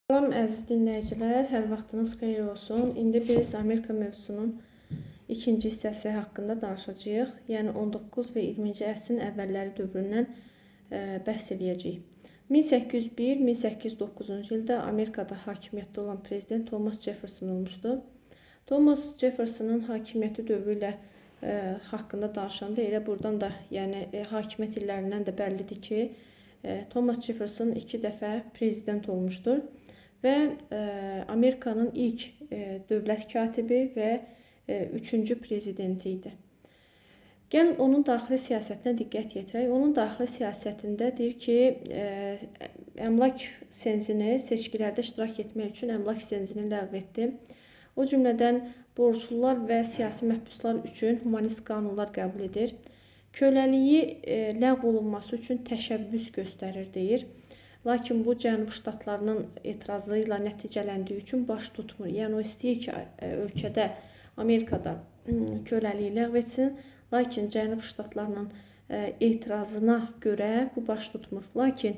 Salam əziz dinləyicilər, hər vaxtınız xeyir olsun. İndi biz Amerika mövzusunun ikinci hissəsi haqqında danışacağıq. Yəni 19 və 20-ci əsrin əvvəlləri dövründən bəhs edəcəyik. 1801-1809-cu ildə Amerikada hakimiyyətdə olan prezident Thomas Jefferson olmuşdu. Thomas Jefferson'ın hakimiyyəti dövrü ilə haqqında danışanda elə buradan da, yəni hakimiyyət illərindən də bəllidir ki, Thomas Jefferson 2 dəfə prezident olmuşdur və Amerikanın ilk dövlət katibi və 3-cü prezidenti idi. Gəlin onun daxili siyasətinə diqqət yetirək. Onun daxili siyasətində deyir ki, əmlak senzini, seçkilərdə iştirak etmək üçün əmlak senzini ləğv etdi. O cümlədən borclular və siyasi məhbuslar üçün humanist qanunlar qəbul edir. Köləliyi ləğv olunması üçün təşəbbüs göstərir, deyir. Lakin bu Cənub ştatlarının etirazı ilə nəticələndiyi üçün baş tutmur. Yəni o istəyir ki, ölkədə, Amerikada köləliyi ləğv etsin. Lakin Cənub ştatlarının etirazına görə bu baş tutmur. Lakin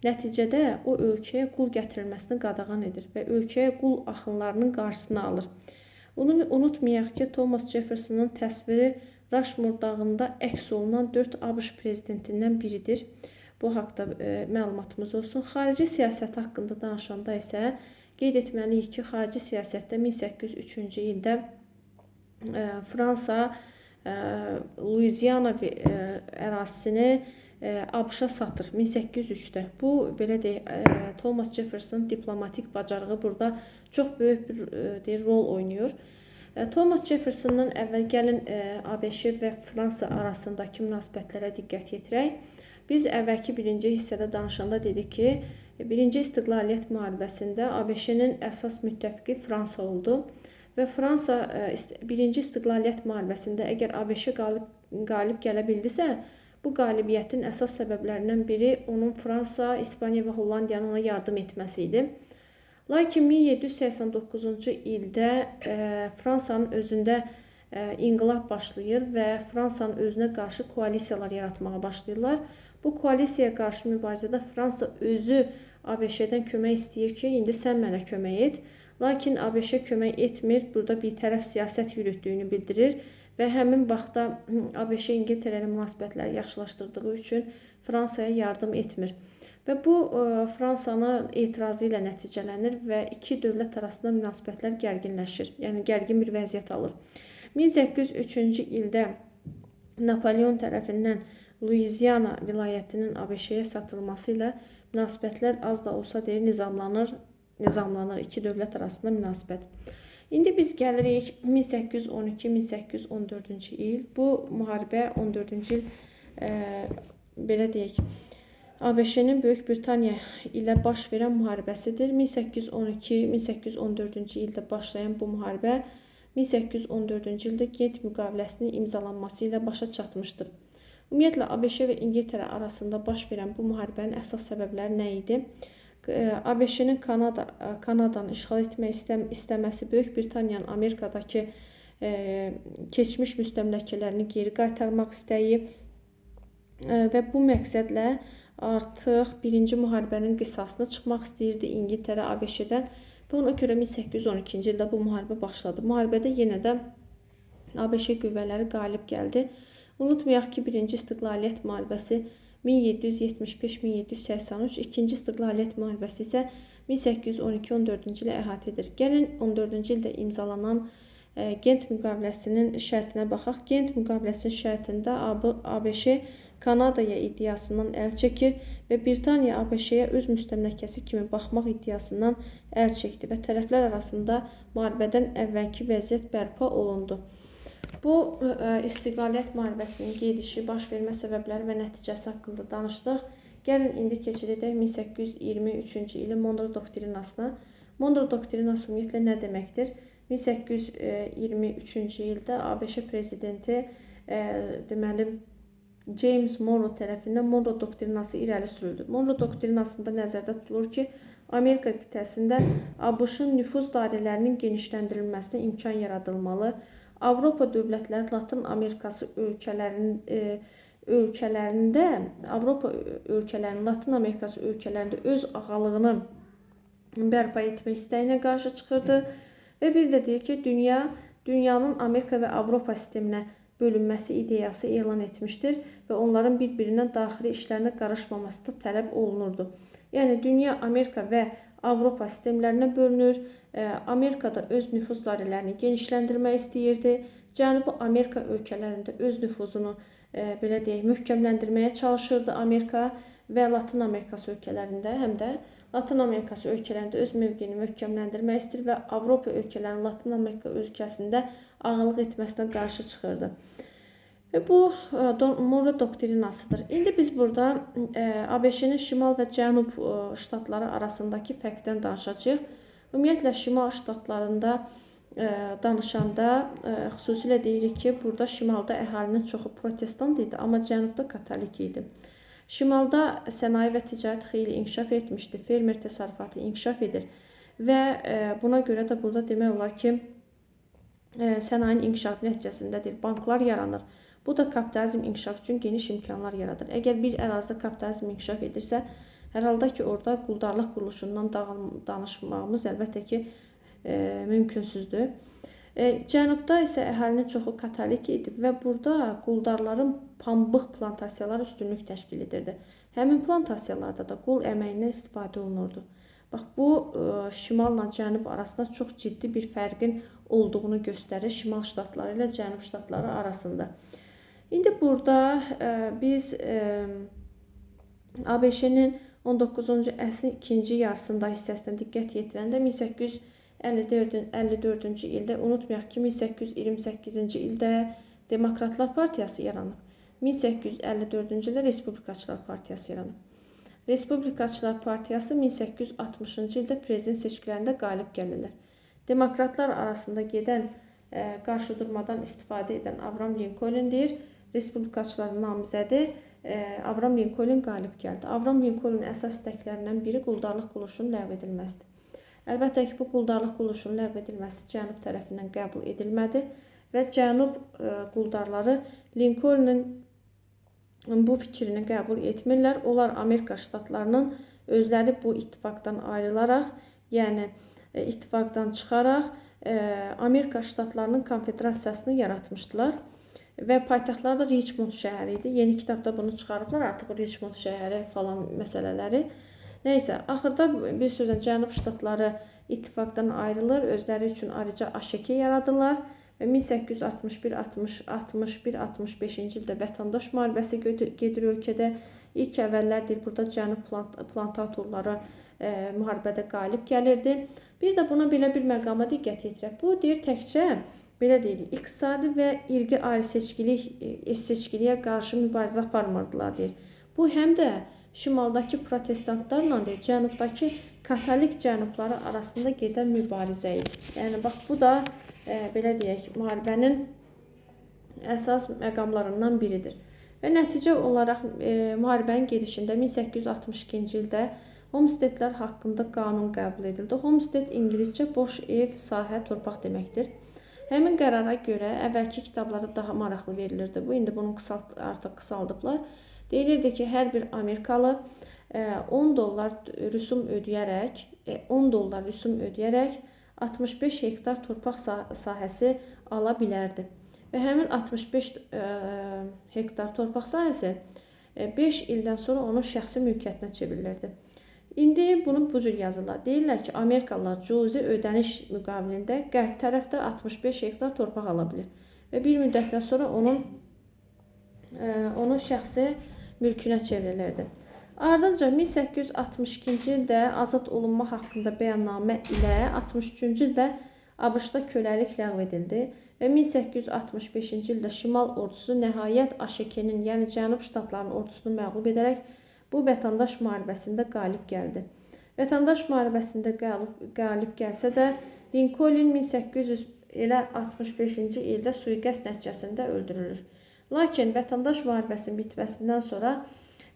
nəticədə o ölkəyə qul gətirilməsini qadağan edir və ölkəyə qul axınlarının qarşısını alır. Onu unutmayaq ki, Thomas Jefferson'ın təsviri Rushmore dağında əks olunan 4 ABŞ prezidentindən biridir. Bu haqda məlumatımız olsun. Xarici siyasət haqqında danışanda isə qeyd etməliyik ki, xarici siyasətdə 1803-cü ildə Fransa Louisiana ərazisini ABŞ-a satır 1803-də. Bu, belə deyək, Thomas Jefferson diplomatik bacarığı burada çox böyük bir rol oynayır. Thomas Jefferson'dan əvvəl gəlin ABŞ və Fransa arasındakı münasibətlərə diqqət yetirək. Biz əvvəlki birinci hissədə danışanda dedik ki, birinci İstiqlaliyyət müharibəsində ABŞ-nin əsas müttəfiqi Fransa oldu və Fransa birinci İstiqlaliyyət müharibəsində əgər ABŞ qalib gələ bildisə, bu qalibiyyətin əsas səbəblərindən biri onun Fransa, İspaniya və Hollandiyanın ona yardım etməsi idi. Lakin 1789-cu ildə Fransanın özündə inqilab başlayır və Fransanın özünə qarşı koalisiyalar yaratmağa başlayırlar. Bu koalisiyaya qarşı mübarizədə Fransa özü ABŞ-dən kömək istəyir ki, indi sən mənə kömək et. Lakin ABŞ kömək etmir, burada bir tərəf siyasət yürütdüyünü bildirir və həmin vaxtda ABŞ İngiltərə ilə münasibətləri yaxşılaşdırdığı üçün Fransaya yardım etmir. Və bu Fransanın etirazı ilə nəticələnir və iki dövlət arasında münasibətlər gərginləşir, yəni gərgin bir vəziyyət alır. 1803-cü ildə Napolyon tərəfindən Louisiana vilayətinin ABŞ-yə satılması ilə münasibətlər az da olsa deyir nizamlanır iki dövlət arasında münasibət. İndi biz gəlirik 1812-1814-cü il. Bu müharibə 14-cü il belə deyək, ABŞ-nin Böyük Britaniya ilə baş verən müharibəsidir. 1812-1814-cü ildə başlayan bu müharibə 1814-cü ildə Gent müqaviləsinin imzalanması ilə başa çatmışdır. Ümumiyyətlə, ABŞ və İngiltərə arasında baş verən bu müharibənin əsas səbəbləri nə idi? ABŞ-nin Kanadanı işğal etmək istəməsi, Böyük Britaniyanın Amerikadakı keçmiş müstəmləkələrini geri qaytarmaq istəyi və bu məqsədlə artıq birinci müharibənin qisasına çıxmaq istəyirdi İngiltərə ABŞ-dən və ona görə 1812-ci ildə bu müharibə başladı. Müharibədə yenə də ABŞ qüvvələri qalib gəldi. Unutmayaq ki, birinci İstiqlaliyyət müharibəsi 1775-1783, ikinci İstiqlaliyyət müharibəsi isə 1812-14-cü ilə əhatə edir. Gəlin 14-cü ildə imzalanan Gent müqaviləsinin şərtinə baxaq. Gent müqaviləsinin şərtində ABŞ Kanadaya iddiasından əl çəkir və Britaniya ABŞ-yə öz müstəmləkəsi kimi baxmaq iddiasından əl çəkdi və tərəflər arasında müharibədən əvvəlki vəziyyət bərpa olundu. Bu İstiqlaliyyət müharibəsinin gedişi, baş vermə səbəbləri və nəticəsi haqqında danışdıq. Gəlin indi keçid edək 1823-cü ilin Monroe doktrinasına. Monroe doktrinası ümumiyyətlə nə deməkdir? 1823-cü ildə ABŞ prezidenti deməli James Monroe tərəfindən Monroe doktrinası irəli sürüldü. Monroe doktrinasında nəzərdə tutulur ki, Amerika qitəsində ABŞ-ın nüfuz dairələrinin genişləndirilməsinə imkan yaradılmalı. Avropa dövlətləri Latın Amerikası ölkələrində, Avropa ölkələrinin, Latın Amerikası ölkələrində öz ağalığını bərpa etmək istəyinə qarşı çıxırdı və bir də deyir ki, dünyanın Amerika və Avropa sisteminə bölünməsi ideyası elan etmişdir və onların bir-birindən daxili işlərinə qarışmaması da tələb olunurdu. Yəni, dünya Amerika və Avropa sistemlərinə bölünür. Amerikada öz nüfuz dairələrini genişləndirmək istəyirdi. Cənubi Amerika ölkələrində öz nüfuzunu belə deyək, möhkəmləndirməyə çalışırdı Amerika və Latin Amerikası ölkələrində, həm də Latin Amerikası ölkələrində öz mövqeyini möhkəmləndirmək istəyir və Avropa ölkələrinin Latin Amerika ölkəsində ağalıq etməsinə qarşı çıxırdı. Və bu Monroe doktrinasıdır. İndi biz burada ABŞ-nin şimal və cənub ştatları arasındakı fərqdən danışacağıq. Ümumiyyətlə, şimal ştatlarında danışanda xüsusilə deyirik ki, burada şimalda əhalinin çoxu protestant idi, amma cənubda katolik idi. Şimalda sənaye və ticarət xeyli inkişaf etmişdi, fermer təsərrüfatı inkişaf edir və buna görə də burada demək olar ki, sənayenin inkişafı nəticəsindədir, banklar yaranır. Bu da kapitalizm inkişaf üçün geniş imkanlar yaradır. Əgər bir ərazidə kapitalizm inkişaf edirsə, hər halda ki, orada quldarlıq quruluşundan danışmağımız əlbəttə ki, mümkünsüzdür. Cənubda isə əhalinin çoxu katolik idi və burada quldarların pambıq plantasiyaları üstünlük təşkil edirdi. Həmin plantasiyalarda da qul əməyindən istifadə olunurdu. Bax, bu şimalla cənub arasında çox ciddi bir fərqin olduğunu göstərir şimal ştatları ilə cənub ştatları arasında. İndi burada biz ABŞ-nin 19-cu əsrin ikinci yarısında hissəsinə diqqət yetirəndə 1854-cü ildə, unutmayaq ki, 1828-ci ildə Demokratlar Partiyası yaranıb. 1854-cü ildə Respublikaçılar Partiyası yaranıb. Respublikaçılar Partiyası 1860-cı ildə prezident seçkilərində qalib gəlirlər. Demokratlar arasında gedən qarşıdurmadan istifadə edən Avram Lincolndir. Respublikaçıların namizədi Avram Lincoln qalib gəldi. Avram Lincolnun əsas istəklərindən biri quldarlıq quruluşunun ləğv edilməsidir. Əlbəttə ki, bu quldarlıq quruluşunun ləğv edilməsi cənub tərəfindən qəbul edilmədi və cənub quldarları Lincolnun bu fikrini qəbul etmirlər. Onlar Amerika ştatlarının özləri bu ittifaqdan ayrılaraq, yəni ittifaqdan çıxaraq Amerika ştatlarının konfederasiyasını yaratmışdılar və paytaxtları da Richmond şəhəri idi. Yeni kitabda bunu çıxarıblar, artıq Richmond şəhəri falan məsələləri. Nəysə, axırda bir sözlə cənub ştatları ittifaqdan ayrılır, özləri üçün ayrıca AŞK yaradırlar və 1861-65-ci ildə vətəndaş müharibəsi gedir ölkədə. İlk əvvəllərdir burada cənub plantatorları müharibədə qalib gəlirdi. Bir də buna belə bir məqama diqqət yetirək. Bu deyir təkcə belə deyirik, iqtisadi və irqi ayrı-seçkiliyə qarşı mübarizə aparmırdılar deyir. Bu həm də şimaldakı protestantlarla deyir, cənubdakı katolik cənubları arasında gedən mübarizə idi. Yəni bax, bu da belə deyək, müharibənin əsas məqamlarından biridir. Və nəticə olaraq müharibənin gedişində 1862-ci ildə Homesteadlər haqqında qanun qəbul edildi. Homestead İngiliscə boş ev, sahə, torpaq deməkdir. Həmin qərara görə əvvəlki kitablarda daha maraqlı verilirdi. Bu, indi bunu artıq qısaldıblar. Deyilirdi ki, hər bir Amerikalı $10 rüsum ödəyərək 65 hektar torpaq sahəsi ala bilərdi. Və həmin 65 hektar torpaq sahəsi 5 ildən sonra onun şəxsi mülkiyyətinə çevrilirdi. İndi bunu bu cür yazırlar. Deyirlər ki, Amerikalılar cüzi ödəniş müqabilində qərb tərəfdə 65 hektar torpaq ala bilir. Və bir müddətdən sonra onun şəxsi mülkünə çevrilirdi. Ardınca 1862-ci ildə azad olunma haqqında bəyannamə ilə 63-cü ildə ABŞ-da köləlik ləğv edildi və 1865-ci ildə Şimal ordusu nəhayət AŞK-nin, yəni Cənub ştatlarının ordusunu məğlub edərək bu vətəndaş müharibəsində qalib gəldi. Vətəndaş müharibəsində qalib gəlsə də Lincoln 1865-ci ildə sui-qəsd nəticəsində öldürülür. Lakin vətəndaş müharibəsinin bitməsindən sonra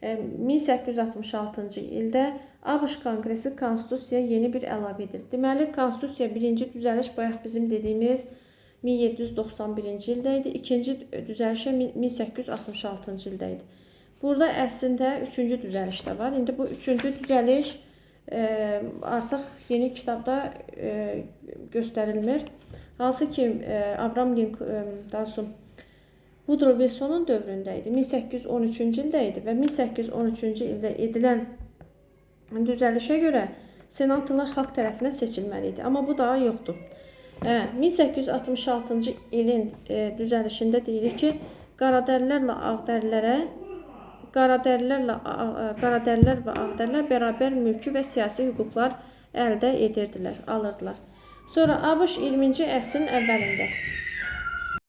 1866-cı ildə ABŞ Konqresi Konstitusiyaya yeni bir əlavə edir. Deməli, Konstitusiya birinci düzəliş bayaq bizim dediyimiz 1791-ci ildə idi, ikinci düzəlişə 1866-cı ildə idi. Burada əslində üçüncü düzəliş də var. İndi bu üçüncü düzəliş artıq yeni kitabda göstərilmir. Hansı ki Avram Lincoln, daha sonra Woodrow Wilsonun dövründə idi. 1813-cü ildə idi və 1813-cü ildə edilən düzəlişə görə senatorlar xalq tərəfindən seçilməli idi. Amma bu daha yoxdur. 1866-cı ilin düzəlişində deyilir ki, qaradərilər və ağdərilər bərabər mülki və siyasi hüquqlar əldə alırdılar. Sonra ABŞ 20-ci əsrin əvvəlində